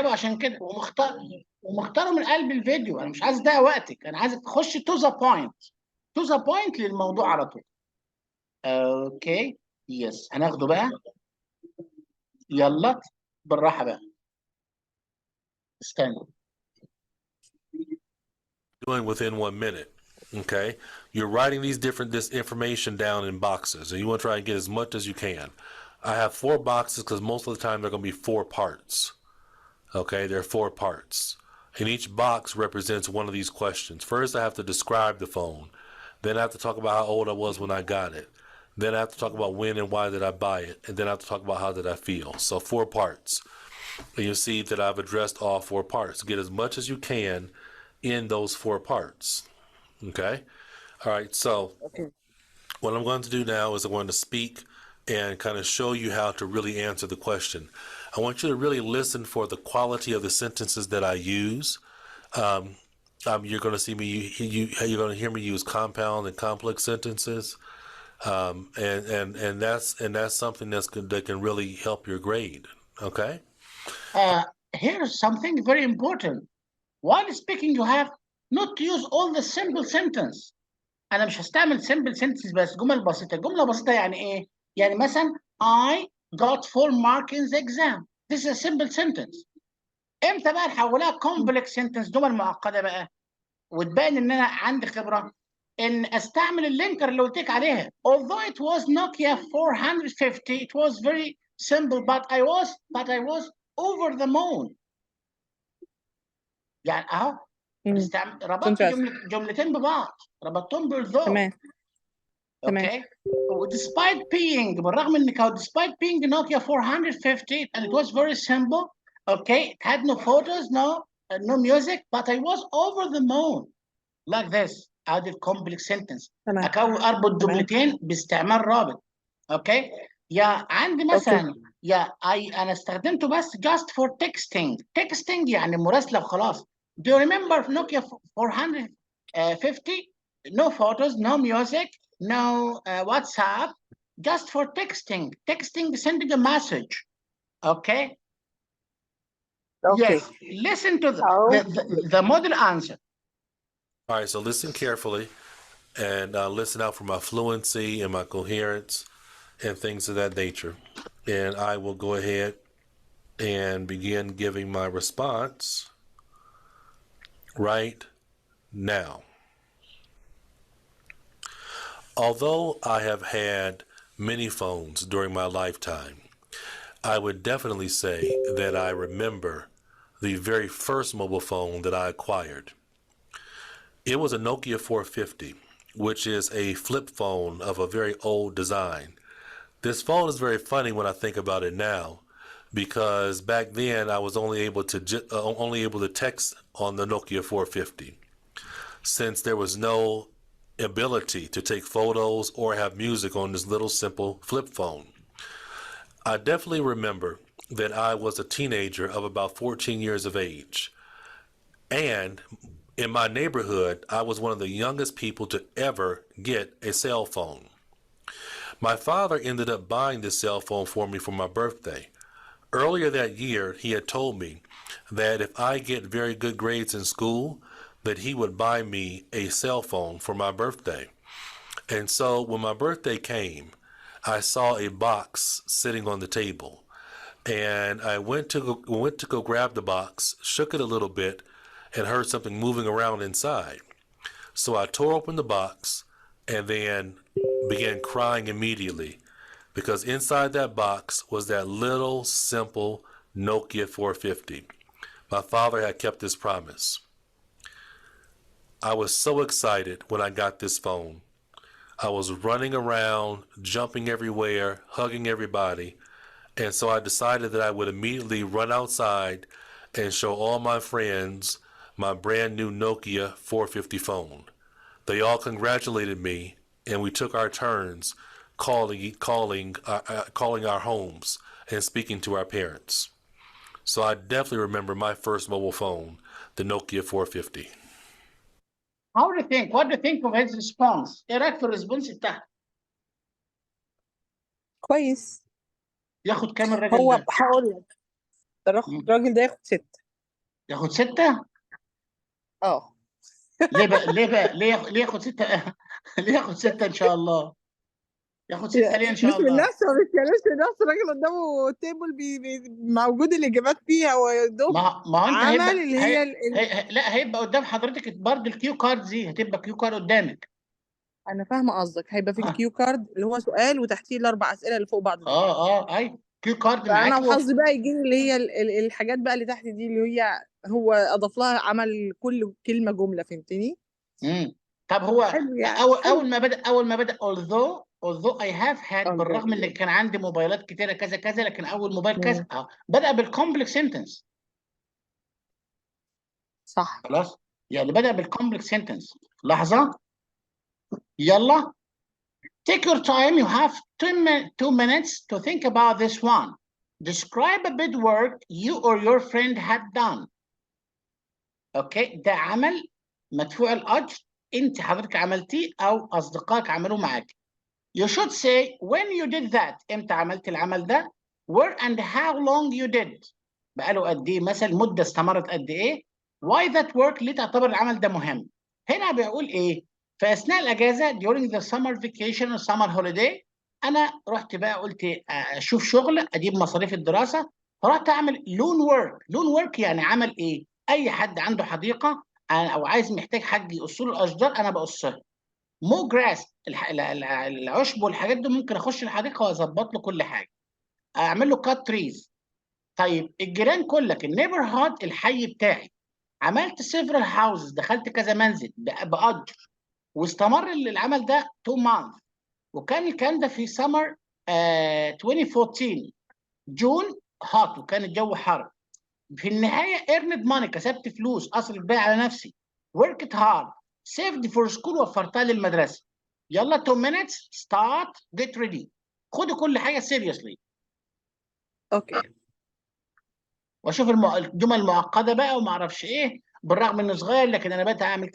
عشان كده ومختاره من قلب الفيديو. انا مش عايز اضيع وقتك، انا عايزك تخش تو ذا بوينت، تو ذا بوينت للموضوع على طول. اوكي يس، هناخده بقى. يلا بالراحه بقى، استنى. Doing within 1 minute. Okay, you're writing this information down in boxes, and you want to try and get as much as you can. I have 4 boxes because most of the time they're going to be 4 parts. Okay, there are 4 parts, and each box represents one of these questions. First, I have to describe the phone. Then I have to talk about how old I was when I got it. Then I have to talk about when and why did I buy it, and then I have to talk about how did I feel. So 4 parts, and you'll see that I've addressed all 4 parts. Get as much as you can in those 4 parts. Okay, all right. So what I'm going to do now is I'm going to speak and kind of show you how to really answer the question. I want you to really listen for the quality of the sentences that I use. You're going to see me. You're going to hear me use compound and complex sentences, and that's something that can really help your grade. Okay. Here's something very important. While speaking, you have not to use all the simple sentence. أنا مش هستعمل simple sentence بس، جمل بسيطة. جملة بسيطة يعني إيه؟ يعني مثلا I got 4 marks in the exam. This is a simple sentence. إمتى بقى نحولها complex sentence، جمل معقدة بقى، وتبين إن أنا عندي خبرة، إن أستعمل اللينكر اللي قلت لك عليها. Although it was Nokia 450, it was very simple, but I was over the moon. يعني أهو ربطت جملتين ببعض، ربطتهم بالذوق. تمام. اوكي. despite being، بالرغم ان despite being Nokia 450 and it was very simple. Okay, it had no photos, no music, but I was over the moon. Like this. added complex sentence. اربط جملتين باستعمال رابط. اوكي. يا عندي مثلا انا استخدمته بس just for texting يعني مراسلة وخلاص. Do you remember Nokia 450? No photos, no music, no WhatsApp, just for texting, sending a message. Okay? Yes, listen to the model answer. All right, so listen carefully and listen out for my fluency and my coherence and things of that nature. And I will go ahead and begin giving my response right now. Although I have had many phones during my lifetime, I would definitely say that I remember the very first mobile phone that I acquired. It was a Nokia 450, which is a flip phone of a very old design. This phone is very funny when I think about it now, because back then I was only able to text on the Nokia 450, since there was no ability to take photos or have music on this little simple flip phone. I definitely remember that I was a teenager of about 14 years of age, and in my neighborhood I was one of the youngest people to ever get a cell phone. My father ended up buying this cell phone for me for my birthday. Earlier that year, he had told me that if I get very good grades in school, that he would buy me a cell phone for my birthday. And so when my birthday came, I saw a box sitting on the table, and I went to go grab the box, shook it a little bit, and heard something moving around inside. So I tore open the box and then began crying immediately, because inside that box was that little simple Nokia 450. My father had kept his promise. I was so excited when I got this phone. I was running around, jumping everywhere, hugging everybody, and so I decided that I would immediately run outside and show all my friends my brand new Nokia 450 phone. They all congratulated me, and we took our turns calling our homes and speaking to our parents. So I definitely remember my first mobile phone, the Nokia 450. How do you think? What do you think of his response? ايه رايك في الريسبونس بتاعته؟ كويس. ياخد كام الراجل هو ده؟ هقول لك الراجل ده ياخد 6. ياخد 6؟ اه. ليه ياخد 6؟ ليه ياخد 6 ان شاء الله؟ ياخد 6 ليه ان شاء مش من الله؟ نفسه، ما بيتكلمش من نفسه، الراجل قدامه تيبل موجود الاجابات فيها، ويا دوب ما هو انت عمل هيبقى اللي هي لا، هيبقى قدام حضرتك برضه الكيو كارد دي، هتبقى كيو كارد قدامك. انا فاهمه قصدك، هيبقى في اه الكيو كارد اللي هو سؤال وتحتيه الاربع اسئله اللي فوق بعض دول. اي كيو كارد فانا معاك وحظي بقى يجيني اللي هي الحاجات بقى اللي تحت دي، اللي هي هو اضاف لها عمل كل كلمه جمله، فهمتني؟ امم طب هو حلو يعني، اول حلو. اول ما بدا although I have had، الله. بالرغم ان كان عندي موبايلات كتيره كذا كذا، لكن اول موبايل كذا مم. بدا بالكومبلكس سنتنس. صح. خلاص، يعني بدا بالكومبلكس سنتنس. لحظه، يلا. Take your time. You have 2 minutes to think about this one. Describe a bit work you or your friend had done. اوكي، ده عمل مدفوع الاجر، انت حضرتك عملتيه او اصدقائك عملوه معاك. You should say when you did that. امتى عملت العمل ده؟ Where and how long you did. بقاله قد ايه مثلا، مده استمرت قد ايه. Why that work. ليه تعتبر العمل ده مهم. هنا بيقول ايه؟ في اثناء الاجازه during the summer vacation or summer holiday، انا رحت بقى قلت اشوف شغل اجيب مصاريف الدراسه، فرحت اعمل لون ورك. لون ورك يعني عمل ايه؟ اي حد عنده حديقه او عايز محتاج حد يقص له الاشجار، انا بقصها. مو جراس، العشب والحاجات دي، ممكن اخش الحديقه واظبط له كل حاجه، اعمل له كات تريز. طيب الجيران كلك، النيبر هود، الحي بتاعي، عملت سيفرال هاوسز، دخلت كذا منزل باجر، واستمر العمل ده 2 مانث، وكان الكلام ده في سمر 2014 جون هات، وكان الجو حر. في النهايه earned money، كسبت فلوس اصرف بيها على نفسي. worked hard saved for school، وفرتها للمدرسه. يلا 2 minutes start get ready. خدوا كل حاجه seriously. اوكي. واشوف الجمل المعقده بقى وما اعرفش ايه، بالرغم انه صغير لكن انا بتعامل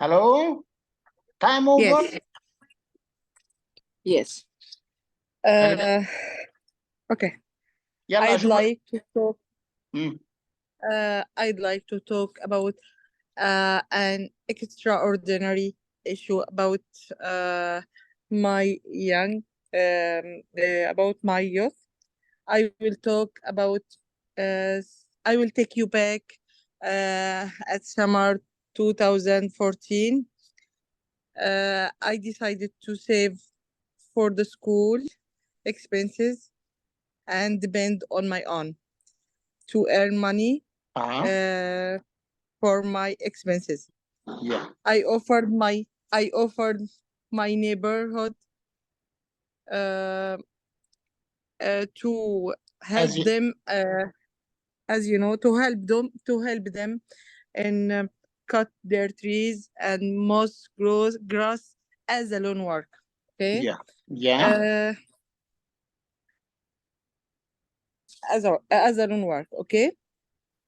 Hello? Time over? Yes. Yes. أنا Okay. يلا I'd أشوف. like to talk. مم. I'd like to talk about an extraordinary issue about my young, about my youth. I will talk about. I will take you back at summer 2014. I decided to save for the school expenses and depend on my own to earn money for my expenses. Yeah. I offered my neighborhood to help As you, them, as you know, to help them and cut their trees and moss grass as a loan work. Okay. yeah. Yeah. As a loan work. Okay.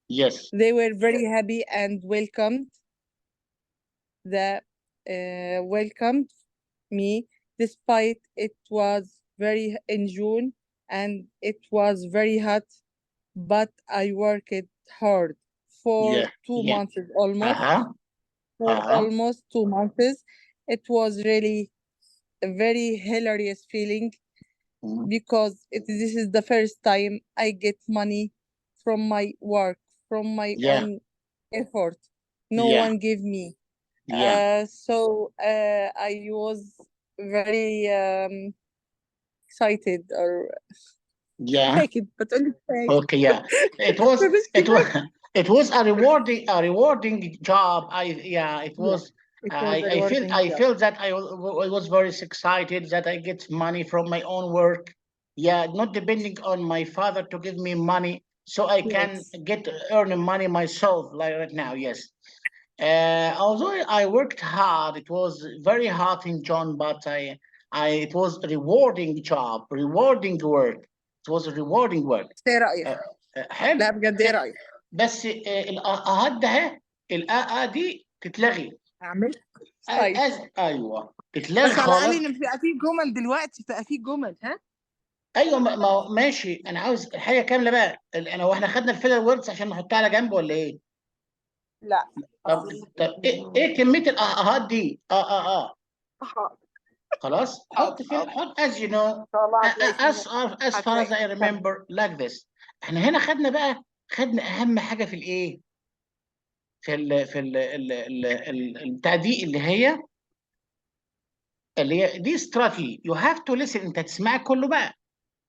Yes. They were very happy and welcomed me, despite it was very in June and it was very hot, but I worked hard for Yeah. 2 months almost. Uh-huh. For almost 2 months. It was really a very hilarious feeling because this is the first time I get money from my work, from my Yeah. own effort. No Yeah. one gave me. Yeah. So I was very excited or Yeah. كفاكد بتقولي كفاك Okay. Yeah. It was. مش It was. كفاك. It was a rewarding job. It Yeah, was. it was a rewarding I job. feel that I was very excited that I get money from my own work. Yeah, not depending on my father to give me money, so I can Yes. get earning money myself. Like right now, yes. Although I worked hard, it was very hard in John, but it was a rewarding job, rewarding work. It was a rewarding work. ايه رأيك؟ حلو. لا بجد ايه رأيك؟ بس الآهات ده الآه دي تتلغي. اعمل طيب ايوه تتلغي بس على الأقل خالص. إن بقى في جمل دلوقتي بقى في جمل ها؟ ايوه ماشي، انا عاوز الحاجه كامله بقى. انا واحنا خدنا الفيلر ووردز عشان نحطها على جنب ولا ايه؟ لا طب ايه كميه الاهات دي؟ خلاص حط حط as you know ان شاء الله هتلاقي as far as I remember like this. احنا هنا خدنا اهم حاجه في الايه؟ في البتاع دي اللي هي دي استراتيجي. يو هاف تو ليسن. انت تسمع كله بقى،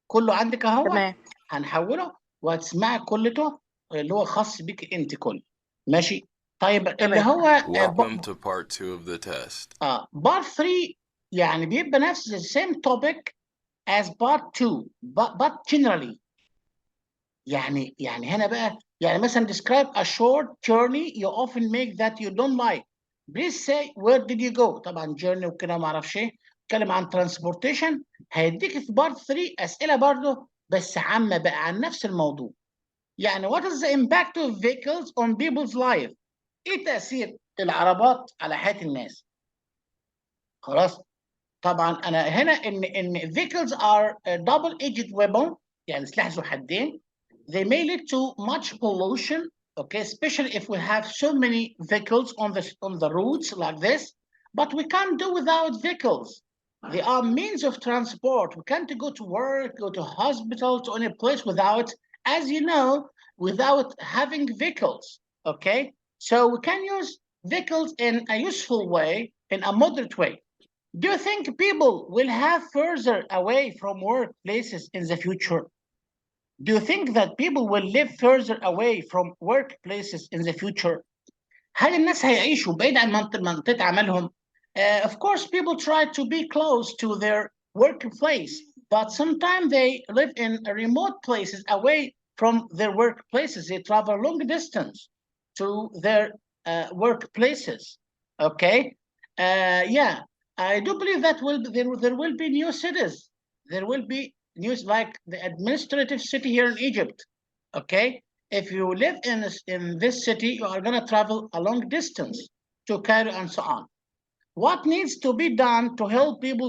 كله عندك اهو. تمام. هنحوله وهتسمع كلته اللي هو خاص بيك انت كله. ماشي. طيب اللي هو Welcome to part 2 of the test. part 3 يعني بيبقى نفس the same topic as part 2 but generally. يعني هنا بقى يعني مثلا describe a short journey you often make that you don't like. Please say where did you go. طبعا journey وكده ما اعرفش ايه. اتكلم عن transportation. هيديك في part 3 اسئله برضه بس عامه بقى عن نفس الموضوع. يعني what is the impact of vehicles on people's life. ايه تاثير العربات على حياه الناس. خلاص. طبعا انا هنا ان vehicles are a double-edged weapon. يعني سلاح ذو حدين. They may lead to much pollution, okay, especially if we have so many vehicles on the roads like this. But we can't do without vehicles. They are means of transport. We can't go to work, go to hospital, to any place without, as you know, without having vehicles. Okay, so we can use vehicles in a useful way, in a moderate way. Do you think people will have further away from workplaces in the future? Do you think that people will live further away from workplaces in the future? هل الناس هيعيشوا بعيد عن منطقة عملهم؟ Of course, people try to be close to their workplace, but sometimes they live in remote places away from their workplaces. They travel long distance to their workplaces. Okay, yeah, I do believe that there will be new cities. There will be news like the administrative city here in Egypt. Okay, if you live in this city, you are going to travel a long distance to Cairo and so on. What needs to be done to help people